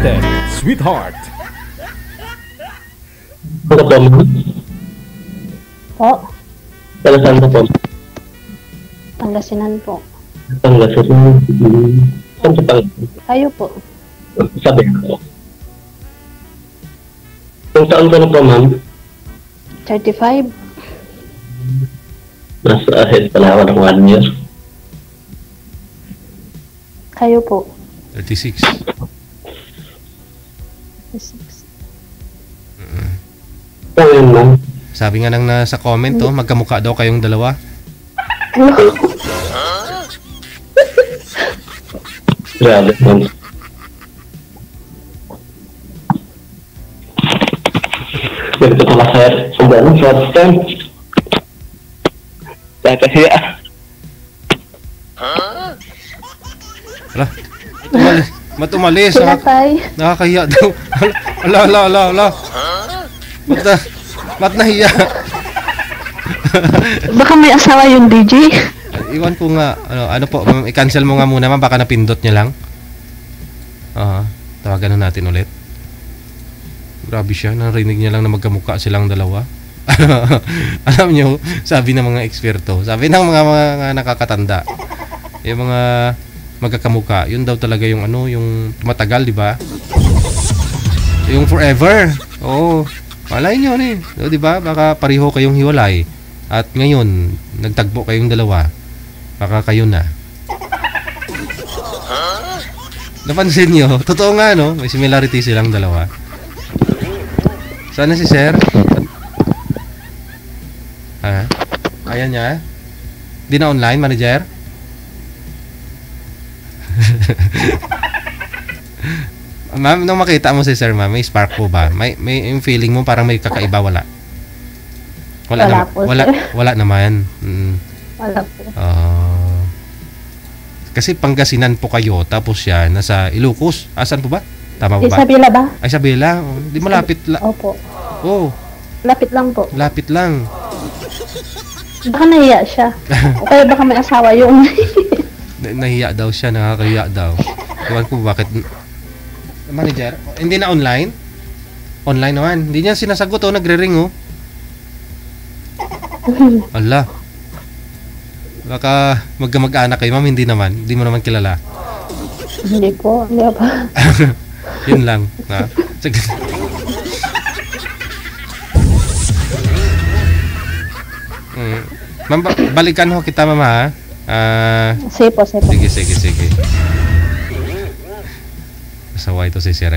Unlimited Sweetheart. Ano po, ma'am? Po, Taga saan po? Pangasinan po. Pangasinan. Saan sa Pangasinan? Kayo po. Sabi ko. Kung saan ka na po, ma'am? 35. Nasa ahead pala ako ng 1 year. Kayo po. 36. 36. Oo yun, ma'am. Sabi nga nang nasa comment, oh, magkamukha daw kayong dalawa. Grabe, ma'am. Ganito pala, sir. Ang gano'n, first time. Kakahiya. Ala, matumalis. Sila tay. Nakakahiya daw. Ala. Ba't nahiya? Baka may asawa yung DJ. Iwan ko nga, ano po, ma'am, i-cancel mo nga muna, ma'am, baka napindot niya lang. Tawagan na natin ulit. Grabe siya, narinig niya lang na magkamukha silang dalawa. Alam nyo, sabi ng mga eksperto, sabi ng mga nakakatanda, yung mga magkakamukha, yun daw talaga yung yung tumatagal, di ba? Yung forever. Oo. Malay nyo di ba? Baka pareho kayong hiwalay. At ngayon, nagtagpo kayong dalawa. Baka kayo na. Napansin nyo? Totoo nga, no? May similarity silang dalawa. Sana si Sir? Ha? Ayan niya? Di na online, manager? Ma'am, nung makita mo si Sir, ma'am, may spark po ba? May yung feeling mo parang may kakaiba, wala? Wala po, sir. Wala naman. Wala po. Kasi Pangasinan po kayo, tapos siya nasa Ilocos. Asan po ba? Tama po ba? Isabela ba? Ay, Isabela. Di malapit lang. Opo. Oh, Lapit lang po. lapit lang. Baka nahiya siya. O kaya baka may asawa yung... Nahiya daw siya, nakakahiya daw. Iwan ko bakit. Manager, hindi na online? Online naman. Hindi niya sinasagot, nagre-ring, Ala. Baka magkamag-anak kayo, ma'am, hindi naman. Hindi mo naman kilala. Hindi po. Hindi pa. Yun lang. Ha? Sige. Ma'am, balikan ho kita, ma'am, ha? Sige po. Sige. Asawa ito si Sir.